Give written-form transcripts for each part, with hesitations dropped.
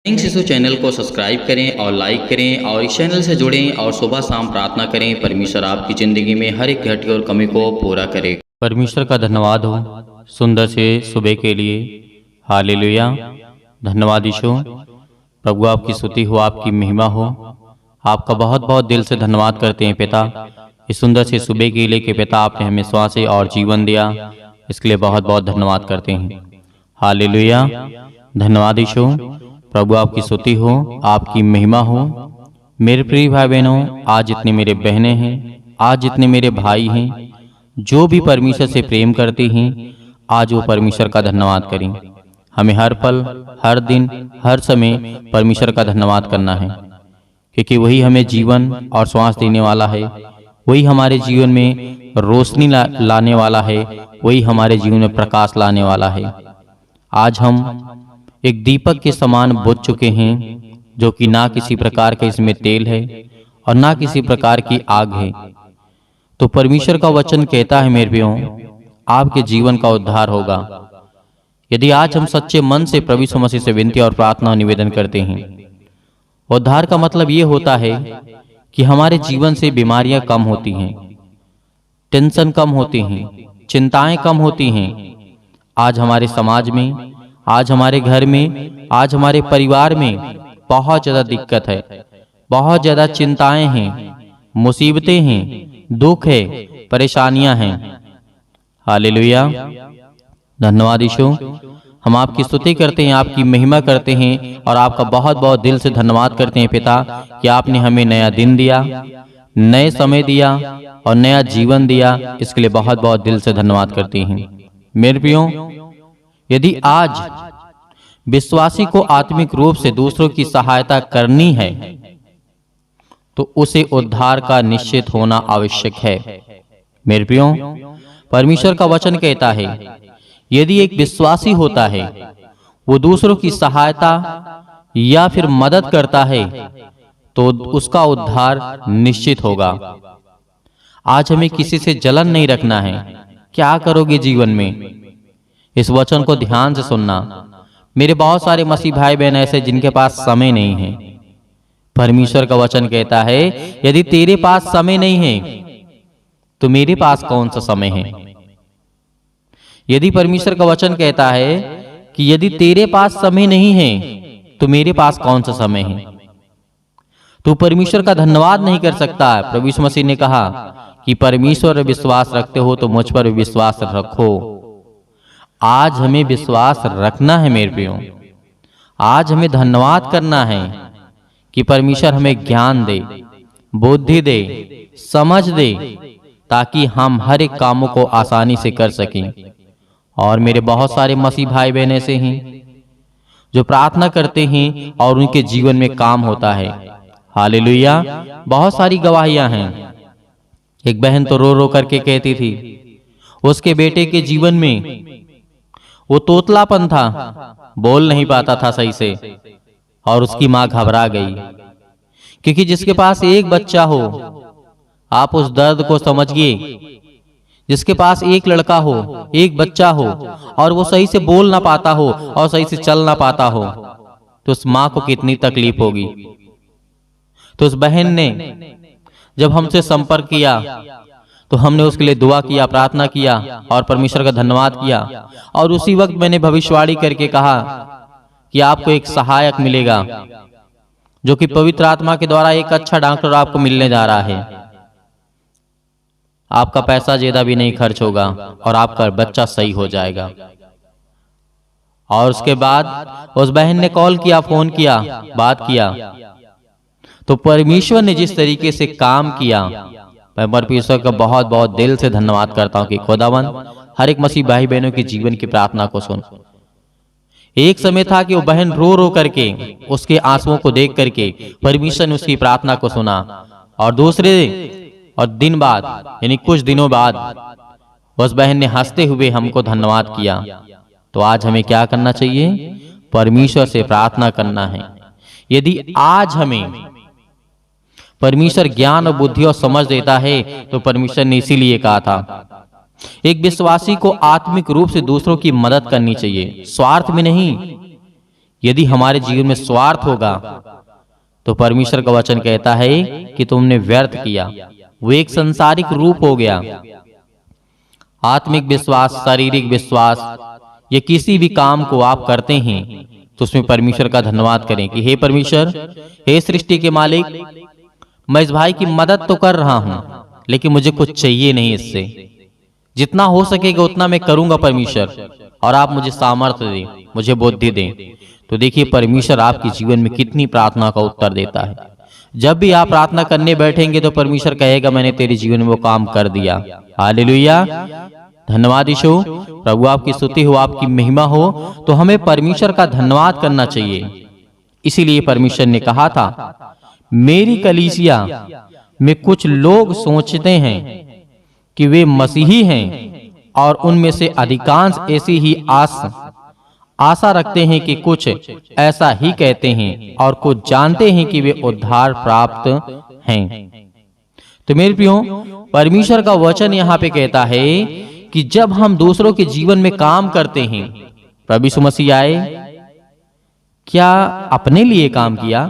King शिशु channel को subscribe करें और लाइक करें और इस चैनल से जुड़ें और सुबह शाम प्रार्थना करें। परमेश्वर आपकी ज़िंदगी में हर एक घटी और कमी को पूरा करे। परमेश्वर का धन्यवाद हो सुंदर से सुबह के लिए। हालेलुया। धन्यवाद यीशु। प्रभु आपकी स्तुति हो, आपकी महिमा हो। आपका बहुत बहुत दिल से धन्यवाद करते हैं पिता, इस सुंदर से सुबह के लिए कि पिता आपने हमें श्वास और जीवन दिया, इसके लिए बहुत बहुत धन्यवाद करते हैं। हालेलुया। धन्यवाद यीशु। प्रभु आपकी स्तुति हो, आपकी महिमा हो। मेरे प्रिय भाई बहनों, आज जितने मेरे बहनें हैं, आज जितने मेरे भाई हैं, जो भी परमेश्वर से प्रेम करते हैं, आज वो परमेश्वर का धन्यवाद करें। हमें हर पल, हर दिन, हर समय परमेश्वर का धन्यवाद करना है, क्योंकि वही हमें जीवन और श्वास देने वाला है, वही हमारे जीवन में रोशनी लाने वाला है, वही हमारे जीवन में प्रकाश लाने वाला है। आज हम एक दीपक के समान बुझ चुके हैं, जो कि ना किसी प्रकार का इसमें तेल है और ना किसी प्रकार की आग है। तो परमेश्वर का वचन कहता है मेरे प्रियो, आपके जीवन का उद्धार होगा यदि आज हम सच्चे मन से प्रभु यीशु मसीह से विनती और प्रार्थना और निवेदन करते हैं। उद्धार का मतलब ये होता है कि हमारे जीवन से बीमारियां कम होती हैं, टेंशन कम होती हैं, चिंताएं कम होती हैं। आज हमारे समाज में, आज हमारे घर में, आज हमारे परिवार में बहुत ज्यादा दिक्कत है, बहुत ज्यादा चिंताएं हैं, मुसीबतें हैं, दुख है, परेशानियां हैं। हालेलुया। धन्यवाद यीशु। हम आपकी स्तुति करते हैं, आपकी महिमा करते हैं और आपका बहुत बहुत दिल से धन्यवाद करते हैं पिता, कि आपने हमें नया दिन दिया, नए समय दिया और नया जीवन दिया। इसके लिए बहुत बहुत दिल से धन्यवाद करते हैं। मेरे प्रियो, यदि आज विश्वासी को आत्मिक रूप से दूसरों की सहायता करनी है, तो उसे उद्धार का निश्चित होना आवश्यक है। मेरे प्रियो, परमेश्वर का वचन कहता है, यदि एक विश्वासी होता है, वो दूसरों की सहायता या फिर मदद करता है, तो उसका उद्धार निश्चित होगा। आज हमें किसी से जलन नहीं रखना है। क्या करोगे जीवन में, इस वचन को ध्यान से सुनना। मेरे बहुत सारे मसीह भाई बहन ऐसे जिनके पास समय नहीं है। परमेश्वर का वचन कहता है, यदि तेरे पास समय नहीं है तो मेरे पास कौन सा समय है। यदि परमेश्वर का वचन कहता है कि यदि तेरे पास समय नहीं है तो मेरे पास कौन सा समय है, तो परमेश्वर का धन्यवाद नहीं कर सकता। प्रभु यीशु मसीह ने कहा कि परमेश्वर पर विश्वास रखते हो तो मुझ पर विश्वास रखो। आज हमें विश्वास रखना है मेरे प्रियो। आज हमें धन्यवाद करना है कि परमेश्वर हमें ज्ञान दे, बुद्धि दे, समझ दे, ताकि हम हर एक कामों को आसानी से कर सकें। और मेरे बहुत सारे मसीह भाई बहन ऐसे हैं जो प्रार्थना करते हैं और उनके जीवन में काम होता है। हालेलुया। बहुत सारी गवाहियां हैं। एक बहन तो रो रो करके कहती थी, उसके बेटे के जीवन में वो तोतलापन था, बोल नहीं पाता था सही से, और उसकी मां घबरा गई। क्योंकि जिसके पास एक बच्चा हो, आप उस दर्द को समझिए। जिसके पास एक लड़का हो, एक बच्चा हो, और वो सही से बोल ना पाता हो और सही से चल ना पाता हो, तो उस मां को कितनी तकलीफ होगी। तो उस बहन ने जब हमसे संपर्क किया तो हमने उसके लिए दुआ किया, प्रार्थना किया और परमेश्वर का धन्यवाद किया। और उसी वक्त मैंने भविष्यवाणी करके कहा कि आपको एक सहायक मिलेगा, जो कि पवित्र आत्मा के द्वारा एक अच्छा डॉक्टर आपको मिलने जा रहा है। आपका पैसा ज्यादा भी नहीं खर्च होगा और आपका बच्चा सही हो जाएगा। और उसके बाद उस बहन ने कॉल किया, फोन किया, बात किया। तो परमेश्वर ने जिस तरीके से काम किया, मैं परमेश्वर का बहुत बहुत दिल से धन्यवाद करता हूं कि खुदावन हर एक मसीह भाई बहनों के जीवन की प्रार्थना को सुन। एक समय था कि वो बहन रो रो करके, उसके आंसुओं को देख करके परमेश्वर ने उसकी प्रार्थना को सुना। और दूसरे और दिन बाद, यानी कुछ दिनों बाद, उस बहन ने हंसते हुए हमको धन्यवाद किया। तो आज हमें क्या करना चाहिए? परमेश्वर से प्रार्थना करना है। यदि आज हमें परमेश्वर ज्ञान और बुद्धि और समझ देता है, तो परमेश्वर ने इसीलिए कहा था, एक विश्वासी को आत्मिक रूप से दूसरों की मदद करनी चाहिए, स्वार्थ में नहीं यदि हमारे जीवन में स्वार्थ होगा तो परमेश्वर का वचन कहता है कि तुमने व्यर्थ किया। वो एक सांसारिक रूप हो गया। आत्मिक विश्वास, शारीरिक विश्वास या किसी भी काम को आप करते हैं तो उसमें परमेश्वर का धन्यवाद करें कि हे परमेश्वर, हे सृष्टि के मालिक, मैं इस भाई की मदद तो कर रहा हूं लेकिन मुझे कुछ चाहिए नहीं इससे। जितना हो सकेगा उतना मैं करूंगा परमेश्वर, और आप मुझे सामर्थ्य दें, मुझे बुद्धि दें। तो देखिए परमेश्वर आपके जीवन में कितनी प्रार्थना का उत्तर देता है। जब भी आप प्रार्थना करने बैठेंगे तो परमेश्वर कहेगा मैंने तेरे जीवन में वो काम कर दिया। हालेलुया, धन्यवाद यीशु। प्रभु आपकी स्तुति हो, आपकी महिमा हो। तो हमें परमेश्वर का धन्यवाद करना चाहिए। इसीलिए परमेश्वर ने कहा था, मेरी कलीसिया में कुछ लोग सोचते हैं कि वे मसीही हैं और उनमें से अधिकांश ऐसी ही आशा रखते हैं कि कुछ ऐसा ही कहते हैं और कुछ जानते हैं कि वे उद्धार प्राप्त हैं। तो मेरे प्रियो, परमेश्वर का वचन यहाँ पे कहता है कि जब हम दूसरों के जीवन में काम करते हैं, प्रभु यीशु मसीह आए, क्या अपने लिए काम किया?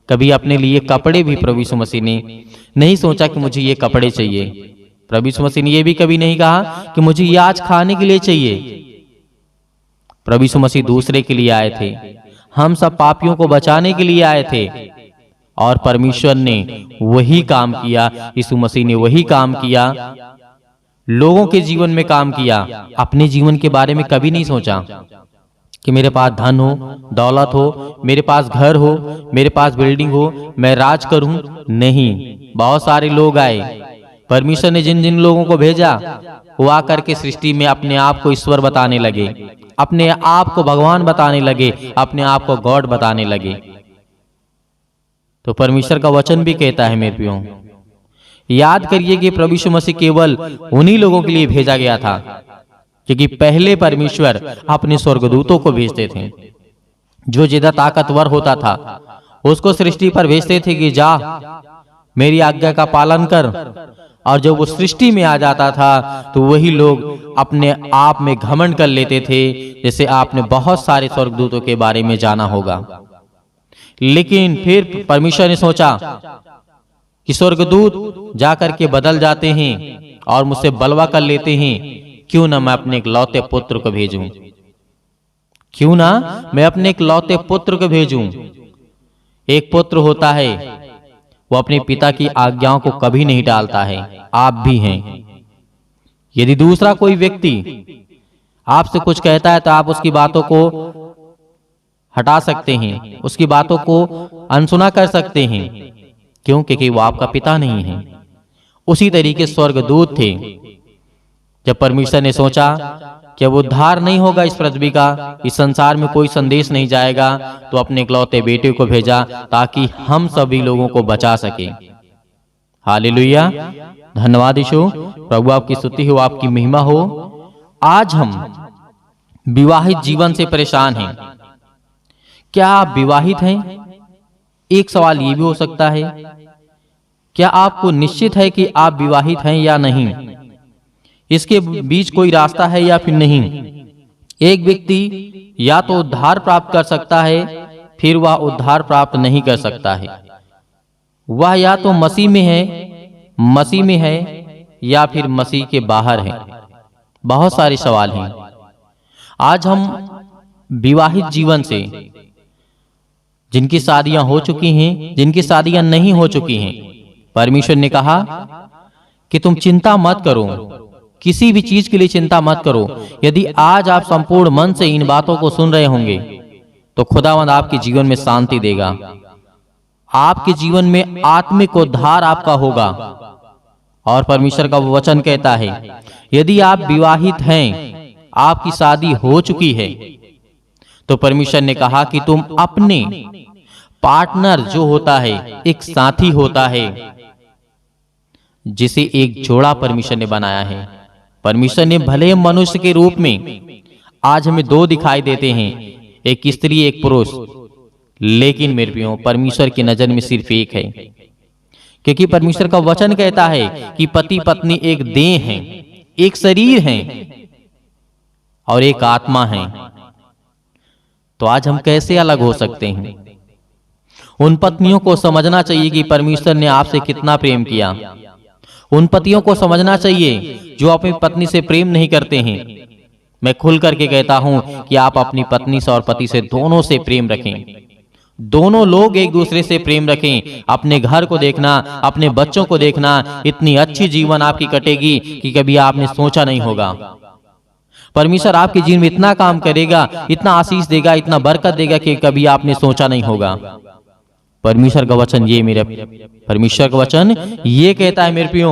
कभी अपने लिए कपड़े भी प्रभु यीशु मसीह ने नहीं सोचा कि मुझे ये कपड़े चाहिए। प्रभु यीशु मसीह ने ये भी कभी नहीं कहा कि मुझे ये आज खाने के लिए चाहिए। प्रभु यीशु मसीह दूसरे के लिए आए थे, हम सब पापियों को बचाने के लिए आए थे, और परमेश्वर ने वही काम किया। यीशु मसीह ने वही काम किया, लोगों के जीवन में काम किया। अपने जीवन के बारे में कभी नहीं सोचा कि मेरे पास धन हो, दौलत हो, मेरे पास घर हो, मेरे पास बिल्डिंग हो, मैं राज करूं। नहीं, बहुत सारे लोग आए, परमेश्वर ने जिन जिन लोगों को भेजा वो आकर के सृष्टि में अपने आप को ईश्वर बताने लगे, अपने आप को भगवान बताने लगे, अपने आप को गॉड बताने लगे। तो परमेश्वर का वचन भी कहता है मेरे प्रियो, याद करिए कि प्रभु यीशु मसीह केवल उन्हीं लोगों के लिए भेजा गया था, क्योंकि पहले परमेश्वर अपने स्वर्गदूतों को भेजते थे। जो ज्यादा ताकतवर होता था उसको सृष्टि पर भेजते थे कि जा मेरी आज्ञा का पालन कर, और जब वो सृष्टि में आ जाता था तो वही लोग अपने आप में घमंड कर लेते थे। जैसे आपने बहुत सारे स्वर्गदूतों के बारे में जाना होगा। लेकिन फिर परमेश्वर ने सोचा कि स्वर्गदूत जाकर के बदल जाते हैं और मुझसे बलवा कर लेते हैं, क्यों ना मैं अपने इकलौते पुत्र को भेजूं, क्यों ना मैं अपने इकलौते पुत्र को भेजूं। एक पुत्र होता है, वो अपने पिता की आज्ञाओं को कभी नहीं टालता है। आप भी हैं। यदि दूसरा कोई व्यक्ति आपसे कुछ कहता है तो आप उसकी बातों को हटा सकते हैं, उसकी बातों को अनसुना कर सकते हैं, क्यों? क्योंकि वो आपका पिता नहीं है। उसी तरीके स्वर्गदूत थे। जब परमेश्वर ने सोचा कि अब उद्धार नहीं होगा इस पृथ्वी का, इस संसार में कोई संदेश नहीं जाएगा, तो अपने इकलौते बेटे को भेजा ताकि हम सभी लोगों को बचा सके। हालेलुया, धन्यवाद यीशु। प्रभु आपकी स्तुति हो, आपकी महिमा हो। आज हम विवाहित जीवन से परेशान हैं। क्या आप विवाहित हैं? एक सवाल ये भी हो सकता है, क्या आपको निश्चित है कि आप विवाहित हैं या नहीं? इसके बीच कोई रास्ता है या फिर नहीं? एक व्यक्ति या तो उद्धार प्राप्त कर सकता है, फिर वह उद्धार प्राप्त नहीं कर सकता है। वह या तो मसीह में है या फिर मसीह के बाहर है। बहुत सारे सवाल हैं। आज हम विवाहित जीवन से, जिनकी शादियां हो चुकी हैं, जिनकी शादियां नहीं हो चुकी हैं, परमेश्वर ने कहा कि तुम चिंता मत करो, किसी भी चीज के लिए चिंता मत करो। यदि आज आप संपूर्ण मन से इन बातों को सुन रहे होंगे तो खुदावंद आपके जीवन में शांति देगा, आपके जीवन में आत्मिक उद्धार आपका होगा। और परमेश्वर का वचन कहता है, यदि आप विवाहित हैं, आपकी शादी हो चुकी है, तो परमेश्वर ने कहा कि तुम अपने पार्टनर जो होता है, एक साथी होता है, जिसे एक जोड़ा परमेश्वर ने बनाया है। परमेश्वर ने भले मनुष्य के रूप में आज हमें दो दिखाई देते हैं, एक स्त्री एक पुरुष, लेकिन मेरे प्रियो परमेश्वर की नजर में सिर्फ एक है, क्योंकि परमेश्वर का वचन कहता है कि पति पत्नी एक देह हैं, एक शरीर हैं और एक आत्मा है। तो आज हम कैसे अलग हो सकते हैं? उन पत्नियों को समझना चाहिए कि परमेश्वर ने आपसे कितना प्रेम किया। उन पतियों को समझना चाहिए जो अपनी पत्नी से प्रेम नहीं करते हैं। मैं खुल करके कहता हूं कि आप अपनी पत्नी से और पति से दोनों से प्रेम रखें। दोनों लोग एक दूसरे से प्रेम रखें। अपने घर को देखना, अपने बच्चों को देखना, इतनी अच्छी जीवन आपकी कटेगी कि कभी आपने सोचा नहीं होगा। परमेश्वर आपके जीवन में इतना काम करेगा, इतना आशीष देगा, इतना बरकत देगा कि कभी आपने सोचा नहीं होगा। परमेश्वर का वचन परमेश्वर का वचन ये कहता है मेरे प्रियो,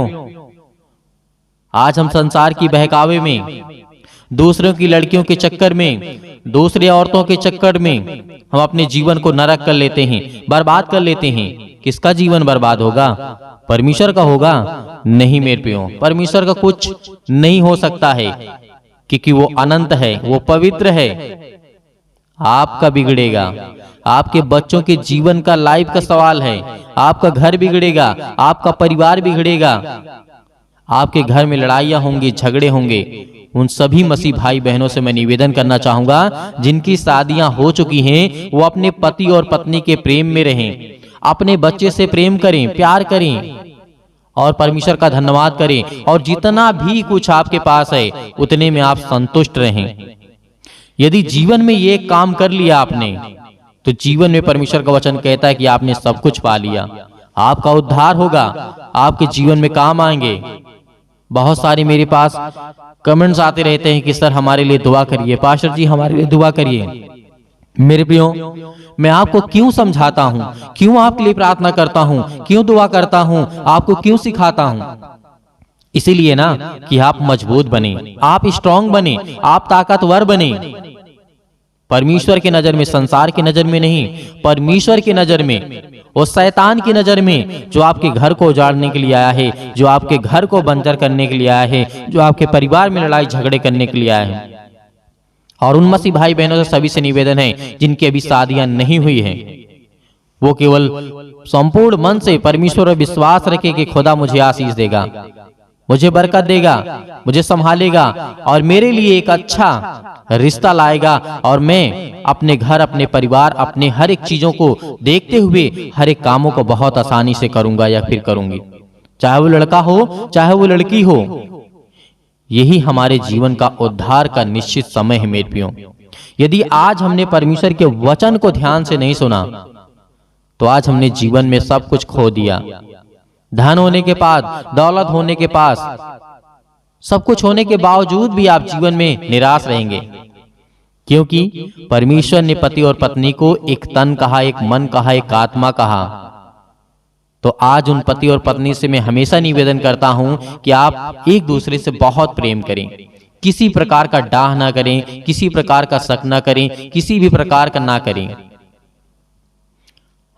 आज हम संसार की बहकावे में, दूसरों की लड़कियों के चक्कर में, दूसरी औरतों के चक्कर में हम अपने जीवन को नरक कर लेते हैं, बर्बाद कर लेते हैं। किसका जीवन बर्बाद होगा? परमेश्वर का होगा? नहीं मेरे प्रियो, परमेश्वर का कुछ नहीं हो सकता है, क्योंकि वो अनंत है, वो पवित्र है। आपका बिगड़ेगा, आपके बच्चों के जीवन का लाइफ का सवाल है। आपका घर बिगड़ेगा, आपका परिवार बिगड़ेगा, आपके घर में लड़ाइयां होंगी, झगड़े होंगे। उन सभी मसीह भाई बहनों से मैं निवेदन करना चाहूंगा जिनकी शादियां हो चुकी हैं, वो अपने पति और पत्नी के प्रेम में रहें, अपने बच्चे से प्रेम करें, प्यार करें और परमेश्वर का धन्यवाद करें। और जितना भी कुछ आपके पास है उतने में आप संतुष्ट रहें। यदि जीवन में ये काम कर लिया आपने, तो जीवन में परमेश्वर का वचन कहता है कि आपने सब कुछ पा लिया। आपका उद्धार होगा, आपके जीवन में काम आएंगे। बहुत सारे मेरे पास कमेंट्स आते रहते हैं कि सर हमारे लिए दुआ करिए, पास्टर जी हमारे लिए दुआ करिए। मेरे प्रियो, मैं आपको क्यों समझाता हूं, क्यों आपके लिए प्रार्थना करता हूं, क्यों दुआ करता हूं, आपको क्यों सिखाता हूं? इसीलिए ना कि आप मजबूत बने, आप स्ट्रांग बने, आप ताकतवर बने। परमेश्वर की नजर में, संसार की नजर में नहीं, परमेश्वर की नजर में, उस शैतान की नजर में जो आपके घर को उजाड़ने के लिए आया है, जो आपके घर को बंजर करने के लिए आया है, जो आपके परिवार में लड़ाई झगड़े करने के लिए आया है। और उन मसीह भाई बहनों से सभी से निवेदन है जिनकी अभी शादियां नहीं हुई हैं, वो केवल संपूर्ण मन से परमेश्वर पर विश्वास रखे कि खुदा मुझे आशीष देगा, मुझे बरकत देगा, मुझे संभालेगा और मेरे लिए एक अच्छा रिश्ता लाएगा। और मैं अपने घर, अपने परिवार, अपने हर एक चीजों को देखते हुए हर एक कामों को बहुत आसानी से करूंगा या फिर करूंगी, चाहे वो लड़का हो चाहे वो लड़की हो। यही हमारे जीवन का उद्धार का निश्चित समय है मेरे प्रियो। यदि आज हमने परमेश्वर के वचन को ध्यान से नहीं सुना, तो आज हमने जीवन में सब कुछ खो दिया। धन होने के बाद, दौलत होने के पास, सब कुछ होने के बावजूद भी आप जीवन में निराश रहेंगे, क्योंकि परमेश्वर ने पति और पत्नी को एक तन कहा, एक मन कहा, एक आत्मा कहा। तो आज उन पति और पत्नी से मैं हमेशा निवेदन करता हूं कि आप एक दूसरे से बहुत प्रेम करें, किसी प्रकार का डाह ना करें, किसी प्रकार का शक ना करें, किसी भी प्रकार का ना करें।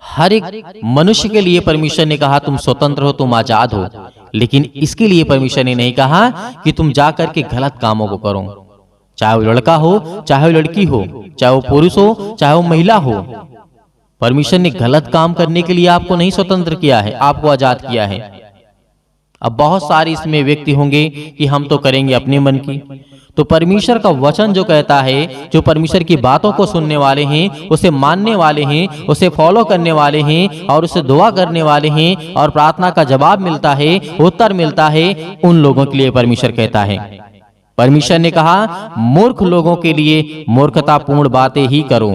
हर एक मनुष्य के लिए परमेश्वर ने कहा तुम स्वतंत्र हो, तुम आजाद हो, लेकिन इसके लिए परमेश्वर ने नहीं कहा कि तुम जाकर के गलत कामों को करो। चाहे वो लड़का हो, चाहे वो लड़की हो, चाहे वो पुरुष हो, चाहे वो महिला हो, परमेश्वर ने गलत काम करने के लिए आपको नहीं स्वतंत्र किया है, आपको आजाद किया है। अब बहुत सारे इसमें व्यक्ति होंगे कि हम तो करेंगे अपने मन की। तो परमेश्वर का वचन जो कहता है, जो परमेश्वर की बातों को सुनने वाले हैं, उसे मानने वाले हैं, उसे फॉलो करने वाले हैं और उसे दुआ करने वाले हैं और प्रार्थना का जवाब मिलता है, उत्तर मिलता है, उन लोगों के लिए परमेश्वर कहता है। परमेश्वर ने कहा मूर्ख लोगों के लिए मूर्खतापूर्ण बातें ही करो,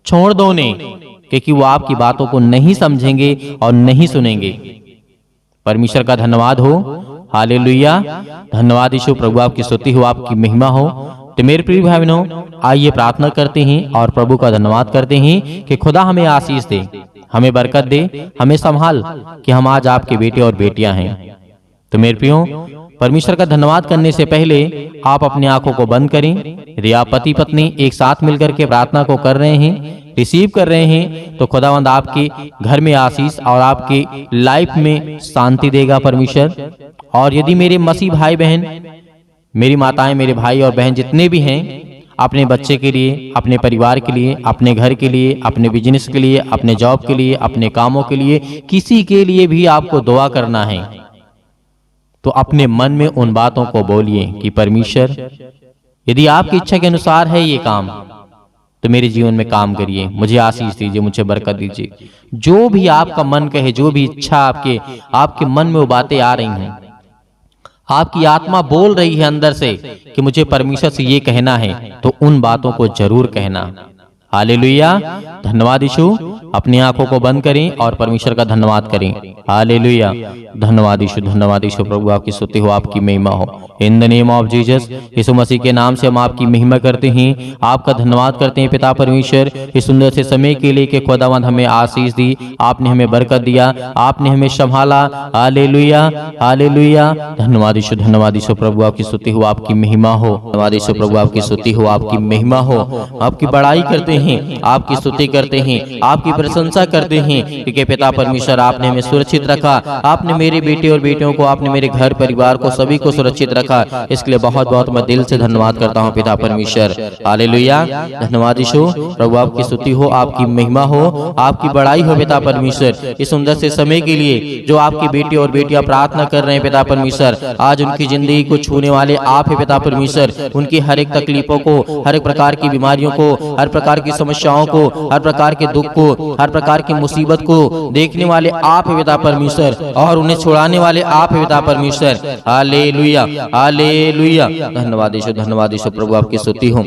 छोड़ दो उन्हें, क्योंकि वो आपकी बातों को नहीं समझेंगे और नहीं सुनेंगे। परमेश्वर का धन्यवाद हो, हालेलुया, धन्यवाद यीशु। प्रभु आपकी स्तुति हो, आपकी महिमा हो। तो मेरे प्रिय भाई बहनों, आइए प्रार्थना करते हैं और प्रभु का धन्यवाद करते हैं कि खुदा हमें आशीष दे, हमें बरकत दे, हमें संभाल कि हम आज आपके बेटे और बेटियां हैं। तो मेरे प्रियो, परमेश्वर का धन्यवाद करने से पहले आप अपनी आंखों को बंद करें। यदि आप पति पत्नी एक साथ मिलकर के प्रार्थना को कर रहे हैं, रिसीव कर रहे हैं, तो खुदावंद आपके घर में आशीष और आपकी लाइफ में शांति देगा परमेश्वर। और यदि मेरे मसीह भाई बहन, मेरी माताएं, मेरे भाई और बहन जितने भी हैं, अपने बच्चे के लिए, अपने परिवार के लिए, अपने घर के लिए, अपने बिजनेस के लिए, अपने जॉब के लिए, अपने कामों के लिए, किसी के लिए भी आपको दुआ करना है, तो अपने मन में उन बातों को बोलिए कि परमेश्वर, यदि आपकी इच्छा के अनुसार है ये काम, तो मेरे जीवन में काम करिए, मुझे आशीष दीजिए, मुझे बरकत दीजिए। जो भी आपका मन कहे, जो भी इच्छा आपके मन में वो बातें आ रही हैं, आपकी आत्मा बोल रही है अंदर से कि मुझे परमेश्वर से ये कहना है, तो उन बातों को जरूर कहना। हालेलुया। धन्यवाद यीशु। अपनी आंखों को बंद करें और परमेश्वर का धन्यवाद करें। हालेलुया। धन्यवाद यीशु, धन्यवाद यीशु। प्रभु आपकी स्तुति हो, आपकी महिमा हो। In the name of Jesus, यीशु मसीह के नाम से हम आपकी महिमा करते हैं, आपका धन्यवाद करते हैं पिता परमेश्वर, इस सुंदर से समय के लिए कि खुदावंद हमें आशीष दी, आपने हमें बरकत दिया, आपने हमें संभाला। Hallelujah, hallelujah. धन्यवाद यीशु, धन्यवाद यीशु। प्रभु आपकी स्तुति हो, आपकी महिमा हो। धन्यवाद यीशु। प्रभु आपकी स्तुति हो, आपकी महिमा हो। आपकी बड़ाई करते हैं, आपकी स्तुति करते हैं, आपकी प्रशंसा करते हैं, क्योंकि पिता परमेश्वर आपने हमें सुरक्षित रखा, आपने मेरे बेटे और बेटियों को, आपने मेरे घर परिवार को, सभी को सुरक्षित रखा। इसके लिए बहुत बहुत मैं दिल से धन्यवाद करता हूँ पिता परमेश्वर। हालेलुया। धन्यवाद यीशु। प्रभु आपकी स्तुति हो, आपकी महिमा हो, आपकी बड़ाई हो पिता परमेश्वर, इस सुंदर से समय के लिए जो आपके बेटे और बेटियां प्रार्थना कर रहे हैं पिता परमेश्वर, आज उनकी जिंदगी को छूने वाले आप है पिता परमेश्वर। उनकी हर एक तकलीफों को, हर एक प्रकार की बीमारियों को, हर प्रकार की समस्याओं को, हर प्रकार के दुख को, हर प्रकार की मुसीबत को देखने वाले आप है पिता परमेश्वर, और उन्हें छुड़ाने वाले आप है पिता परमेश्वर। Hallelujah, hallelujah. धन्यवाद यीशु, धन्यवाद यीशु। प्रभु आपकी स्तुति हो।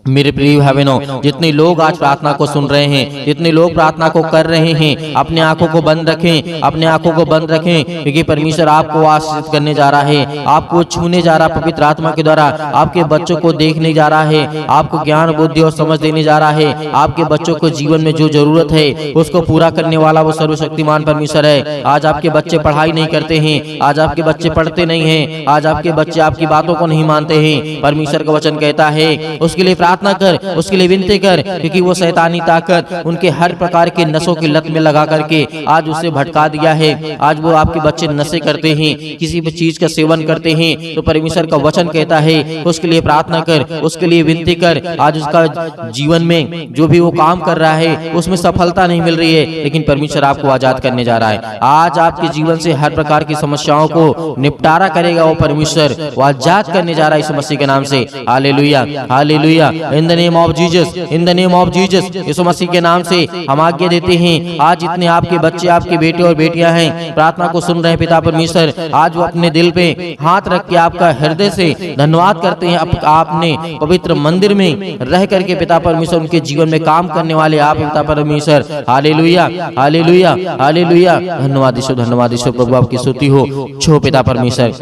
मेरे प्रिय भाई बहनों, जितने लोग आज प्रार्थना को सुन रहे हैं, जितने लोग प्रार्थना को कर रहे हैं, अपने आंखों को बंद रखें, अपने आंखों को बंद रखें, क्योंकि परमेश्वर आपको आशीषित करने जा रहा है, आपको छूने जा रहा है पवित्र आत्मा के द्वारा, आपके बच्चों को देखने जा रहा है, आपको ज्ञान बुद्धि और समझ देने जा रहा है, आपके बच्चों को जीवन में जो जरूरत है उसको पूरा करने वाला वो सर्वशक्तिमान परमेश्वर है। आज आपके बच्चे पढ़ाई नहीं करते हैं, आज आपके बच्चे पढ़ते नहीं हैं, आज आपके बच्चे आपकी बातों को नहीं मानते हैं, परमेश्वर का वचन कहता है उसके लिए प्रार्थना कर, उसके लिए विनती कर, क्योंकि वो शैतानी ताकत उनके हर प्रकार के नशों की लत में लगा करके आज उसे भटका दिया है। आज वो आपके बच्चे नशे करते हैं, किसी भी चीज का सेवन करते हैं, तो परमेश्वर का वचन कहता है उसके लिए प्रार्थना कर, उसके लिए विनती कर। आज उसका जीवन में जो भी वो काम कर रहा है उसमें सफलता नहीं मिल रही है, लेकिन परमेश्वर आपको आजाद करने जा रहा है। आज आपके जीवन से हर प्रकार की समस्याओं को निपटारा करेगा वो परमेश्वर, वो आजाद करने जा रहा है यीशु मसीह के नाम से। Hallelujah, hallelujah. In the name of Jesus, in the name of Jesus, यीशु मसीह के नाम से हम आज्ञा देते हैं। आज जितने आपके बच्चे, आपके बेटे और बेटियां हैं, प्रार्थना को सुन रहे हैं पिता परमेश्वर, आज वो अपने दिल पे हाथ रख के आपका हृदय से धन्यवाद करते हैं। आपने पवित्र मंदिर में रह करके पिता परमेश्वर उनके जीवन में काम करने वाले आप पिता परमेश्वर। Hallelujah, hallelujah, hallelujah. धन्यवाद यीशु, धन्यवाद यीशु। प्रभु आपकी स्तुति हो। छो पिता परमेश्वर,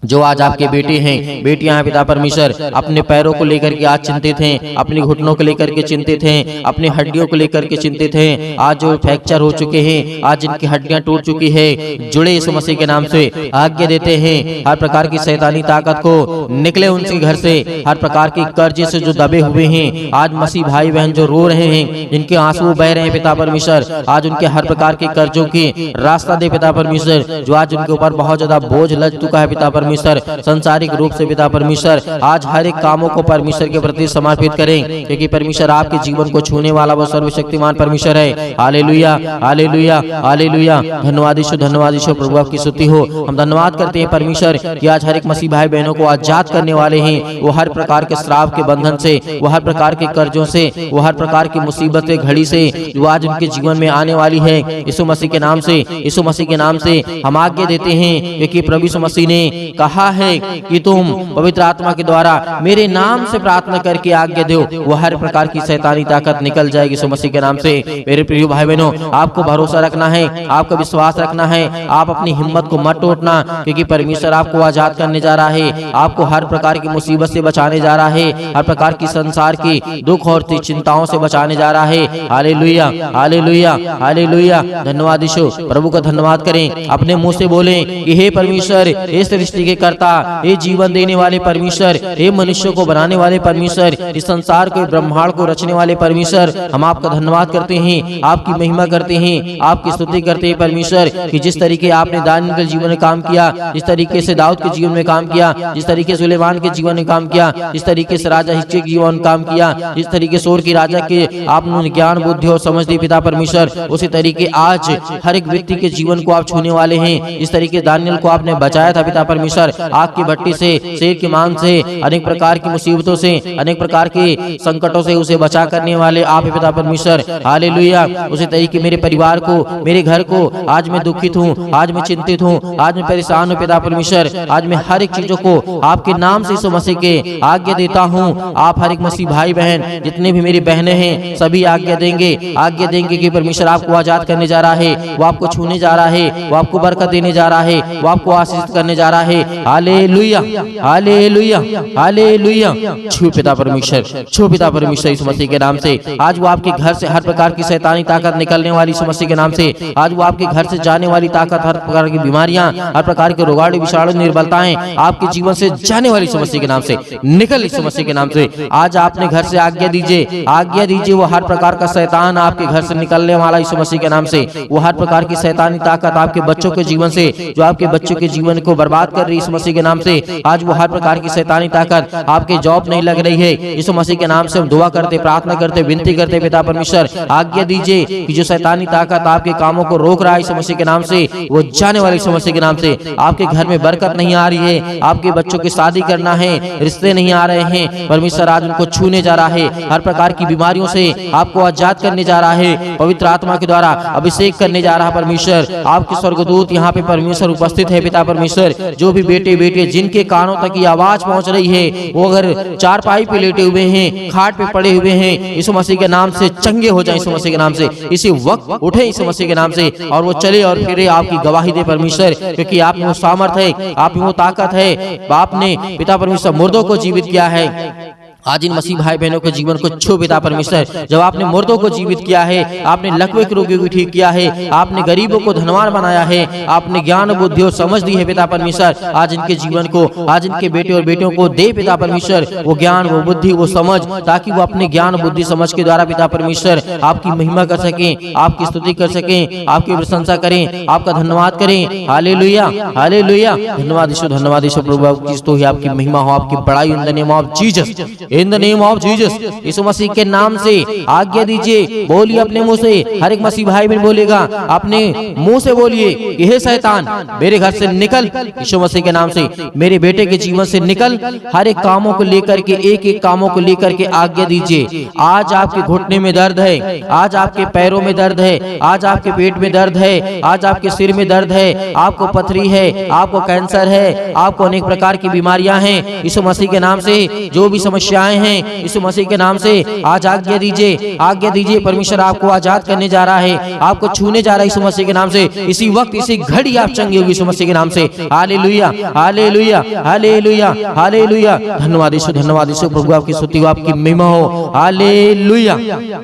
जो आज आपके बेटे हैं, बेटियां हैं पिता परमेश्वर, अपने पैरों को लेकर के आज चिंतित हैं, अपने घुटनों को लेकर के चिंतित हैं, अपनी हड्डियों को लेकर के चिंतित हैं, आज जो फ्रैक्चर हो चुके हैं, आज जिनकी हड्डियां टूट चुकी है, जुड़े यीशु मसीह के नाम से आज्ञा देते हैं हर प्रकार की शैतानी ताकत को निकले उनके घर से, हर प्रकार की कर्ज से जो दबे हुए हैं, आज मसीह भाई बहन जो रो रहे हैं, जिनके आंसू बह रहे हैं पिता परमेश्वर, आज उनके हर प्रकार के कर्जों की रास्ता दे पिता परमेश्वर, जो आज उनके ऊपर बहुत ज्यादा बोझ लग चुका है पिता परमेश्वर, संसारिक रूप से पिता परमेश्वर, आज हर एक कामों को परमेश्वर के प्रति समर्पित करें, क्योंकि परमेश्वर आपके जीवन को छूने वाला वो सर्वशक्तिमान परमेश्वर है। Hallelujah, hallelujah, hallelujah. धन्यवाद यीशु, धन्यवाद यीशु। प्रभु आपकी स्तुति हो। हम धन्यवाद करते हैं परमेश्वर कि आज हर एक मसीह भाई बहनों को आजाद करने वाले हैं। वो हर प्रकार के श्राप के बंधन से, वो हर प्रकार के कर्जों से, वो हर प्रकार की मुसीबत के घड़ी से जो आज उनके जीवन में आने वाली है, यीशु मसीह के नाम से, यीशु मसीह के नाम से हम आज्ञा देते हैं, क्योंकि प्रभु यीशु मसीह ने कहा है कि तुम पवित्र आत्मा के द्वारा मेरे नाम से प्रार्थना करके आज्ञा दो, वो हर प्रकार की शैतानी ताकत निकल जाएगी यीशु मसीह के नाम से। मेरे प्रिय भाई बहनों, आपको भरोसा रखना है, आपका विश्वास रखना है, आप अपनी हिम्मत को मत टूटना, क्योंकि परमेश्वर आपको आजाद करने जा रहा है, आपको हर प्रकार की मुसीबत से बचाने जा रहा है, हर प्रकार की संसार की दुख और चिंताओं से बचाने जा रहा है। Hallelujah, hallelujah, hallelujah. धन्यवाद यीशु। प्रभु का धन्यवाद करें, अपने मुंह से बोलें कि हे परमेश्वर, हे सृष्टि के कर्ता, हे जीवन देने वाले परमेश्वर, हे मनुष्य को बनाने वाले परमेश्वर, इस संसार को, ब्रह्मांड को रचने वाले परमेश्वर, हम आपका धन्यवाद करते हैं, आपकी महिमा करते हैं, आपकी स्तुति करते हैं परमेश्वर, कि जिस तरीके आपने दानियल के जीवन में काम किया, जिस तरीके से दाऊद के जीवन में काम किया, जिस तरीके से सुलेमान के जीवन में काम किया, जिस तरीके से राजा हिजकिय्याह के जीवन में काम किया, जिस तरीके से सोर की राजा के आपने ज्ञान बुद्धि और समझ दी पिता परमेश्वर, उसी तरीके आज हर एक व्यक्ति के जीवन को आप छूने वाले हैं। इस तरीके दानियल को आपने बचाया था पिता परमेश्वर, आग की भट्टी से, शेर के मांस से, अनेक प्रकार की मुसीबतों से, अनेक प्रकार के संकटों से उसे बचा करने वाले आप पिता परमेश्वर। हालेलुया। उसी तरीके मेरे परिवार को, मेरे घर को, आज मैं दुखित हूँ, आज मैं चिंतित हूँ, आज मैं परेशान हूँ पिता परमेश्वर, आज मैं हर एक चीजों को आपके नाम से यीशु मसीह के आज्ञा देता हूँ। आप हर एक मसीह भाई बहन, जितने भी मेरी बहनें हैं, सभी आज्ञा देंगे कि परमेश्वर आपको आजाद करने जा रहा है, वो आपको छूने जा रहा है, वो आपको बरकत देने जा रहा है, वो आपको आशीष करने जा रहा है। Hallelujah, hallelujah, hallelujah. छू पिता परमेश्वर, छू पिता परमेश्वर यीशु मसीह के नाम से। आज वो आपके घर से हर प्रकार की शैतानी ताकत निकलने वाली यीशु मसीह के नाम से। आज वो आपके घर से जाने वाली ताकत, हर प्रकार की बीमारियां, हर प्रकार के रोगाणु विषाणु निर्बलताएं आपके जीवन से जाने वाली यीशु मसीह के नाम से निकल यीशु मसीह के नाम से। आज आपने घर से आज्ञा दीजिए, आज्ञा दीजिए, वो हर प्रकार का शैतान आपके घर से निकलने वाला यीशु मसीह के नाम से। वो हर प्रकार की शैतानी ताकत आपके बच्चों के जीवन से, जो आपके बच्चों के जीवन को बर्बाद कर रही है यीशु मसीह के नाम से, आज वो हर प्रकार की शैतानी ताकत, आपके जॉब नहीं लग रही है, यीशु मसीह के नाम से हम दुआ करते, प्रार्थना करते, विनती करते पिता परमेश्वर, आज्ञा दीजिए कि जो शैतानी ताकत आपके कामों को रोक रहा है यीशु मसीह के नाम से, वो जाने वाले यीशु मसीह के नाम से। आपके घर में बरकत नहीं आ रही है, आपके बच्चों की शादी करना है, रिश्ते नहीं आ रहे हैं, परमेश्वर आज उनको छूने जा रहा है, हर प्रकार की बीमारियों से आपको आजाद करने जा रहा है, पवित्र आत्मा के द्वारा अभिषेक करने जा रहा है परमेश्वर। आपके स्वर्गदूत यहाँ पे परमेश्वर उपस्थित है पिता परमेश्वर। जो भी बेटे बेटे जिनके कानों तक ये आवाज पहुंच रही है, वो अगर चारपाई पे लेटे हुए हैं, खाट पे पड़े हुए हैं, यीशु मसीह के नाम से चंगे हो जाए, यीशु मसीह के नाम से इसी वक्त उठे यीशु मसीह के नाम से, और वो चले और फिरे आपकी गवाही दे परमेश्वर, क्योंकि आप में वो सामर्थ है, आप में वो ताकत है। आपने पिता परमेश्वर मुर्दों को जीवित किया है। आज इन मसीह भाई बहनों के जीवन को छू पिता परमेश्वर। जब आपने मुर्दों को जीवित किया है, आपने लकवे के रोगियों को ठीक किया है, आपने गरीबों को धनवान बनाया है, आपने ज्ञान बुद्धि और समझ दी है पिता परमेश्वर। आज इनके जीवन को, आज इनके बेटे और बेटियों को दे पिता परमेश्वर वो ज्ञान, वो बुद्धि, वो समझ, ताकि वो अपने ज्ञान बुद्धि समझ के द्वारा पिता परमेश्वर आपकी महिमा कर सकें, आपकी स्तुति कर सकें, आपकी प्रशंसा करें, आपका धन्यवाद करें। Hallelujah, hallelujah. धन्यवाद यीशु, धन्यवाद यीशु प्रभु, आपकी स्तुति, आपकी महिमा हो, आपकी बड़ाई in the name of Jesus, in the name of Jesus. यीशु मसीह के नाम से आज्ञा दीजिए, बोलिए अपने मुंह से, हर एक मसीह भाई बहन बोलेगा, अपने मुंह से बोलिए कि हे शैतान मेरे घर से निकल, यीशु मसीह के नाम से मेरे बेटे के जीवन से निकल। हर एक कामों को लेकर के, एक एक कामों को लेकर के आज्ञा दीजिए। आज आपके घुटने में दर्द है, आज आपके पैरों में दर्द है, आज आपके पेट में दर्द है, आज आपके सिर में दर्द है, आपको पथरी है, आपको कैंसर है, आपको अनेक प्रकार की बीमारियां हैं, यीशु मसीह के नाम से जो भी समस्याएं हैं, यीशु मसीह के नाम से आज आज्ञा दीजिए, आज्ञा दीजिए। परमेश्वर आपको आजाद करने जा रहा है, आपको छूने जा रहा है यीशु मसीह के नाम से। इसी वक्त, इसी घड़ी आप चंगे होगी यीशु मसीह के नाम से। Hallelujah, hallelujah, hallelujah, hallelujah. धन्यवाद यीशु, धन्यवाद यीशु प्रभु, आपकी स्तुति हो, आपकी महिमा हो। Hallelujah,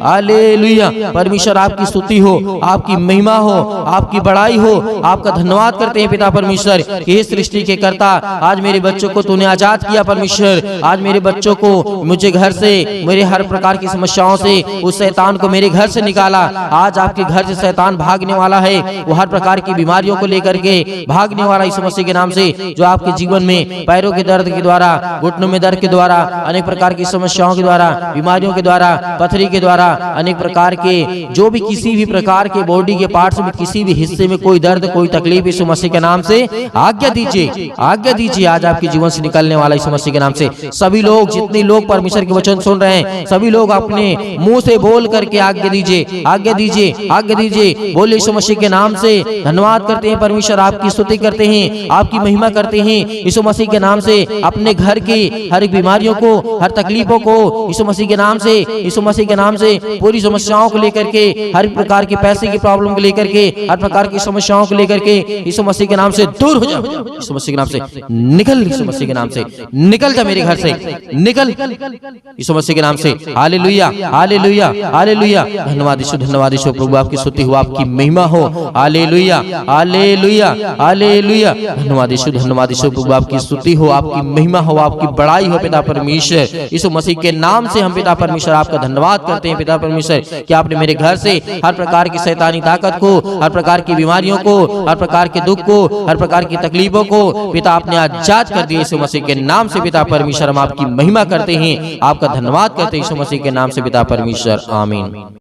hallelujah. परमेश्वर आपकी स्तुति हो, आपकी महिमा हो, आपकी बड़ाई हो। आपका धन्यवाद करते हैं पिता परमेश्वर कि हे सृष्टि के कर्ता, आज मेरे बच्चों को तूने आजाद किया परमेश्वर। आज मेरे बच्चों को, मुझे घर से, मेरे हर प्रकार की समस्याओं से, उस शैतान को मेरे घर से निकाला। आज आपके घर से शैतान भागने वाला है, वो हर प्रकार की बीमारियों को लेकर के भागने वाला यीशु मसीह के नाम से। जो आपके जीवन में पैरों के दर्द के द्वारा, घुटनों में दर्द के द्वारा, अनेक प्रकार की समस्याओं के द्वारा, बीमारियों के द्वारा, पथरी के द्वारा, अनेक प्रकार के जो भी किसी भी प्रकार के बॉडी के पार्ट्स में किसी भी हिस्से में कोई दर्द, कोई तकलीफ, यीशु मसीह के नाम से आज्ञा दीजिए, आज्ञा दीजिए। आज आपके जीवन से निकलने वाला यीशु मसीह के नाम से सभी लोग, जितने लोग परमेश्वर के वचन सुन रहे हैं, सभी लोग अपने मुंह से बोल करके आज्ञा दीजिए, आज्ञा दीजिए, आज्ञा दीजिए। बोले यीशु मसीह के नाम से धन्यवाद करते हैं परमेश्वर, आपकी स्तुति करते हैं, आपकी महिमा करते हैं यीशु मसीह के नाम से। अपने घर की हर एक बीमारियों को, हर तकलीफों को यीशु मसीह के नाम से, यीशु मसीह के नाम से पूरी समस्याओं को लेकर के, हर प्रकार की पैसे की प्रॉब्लम को लेकर के, हर प्रकार की समस्याओं को लेकर के यीशु मसीह के नाम से दूर हो जाओ, यीशु मसीह के नाम से निकल, यीशु मसीह के नाम से निकल जा मेरे घर से, निकल यीशु मसीह के नाम से। Hallelujah, hallelujah, hallelujah. धन्यवाद यीशु, धन्यवाद यीशु प्रभु, आपकी स्तुति हो, आपकी महिमा हो। Hallelujah, hallelujah, hallelujah. धन्यवाद यीशु, धन्यवाद यीशु प्रभु, आपकी स्तुति हो, आपकी महिमा हो, आपकी बड़ाई हो पिता परमेश्वर। यीशु मसीह के नाम से हम पिता परमेश्वर आपका धन्यवाद करते हैं पिता परमेश्वर कि आपने मेरे घर से हर प्रकार की शैतानी ताकत को, हर प्रकार की बीमारियों को, हर प्रकार के दुख को, हर प्रकार की तकलीफों को पिता आपने आजाद कर दिया यीशु मसीह के नाम से पिता परमेश्वर। हम आपकी महिमा करते हैं, आपका धन्यवाद करते हैं यीशु मसीह के नाम से पिता परमेश्वर। आमीन।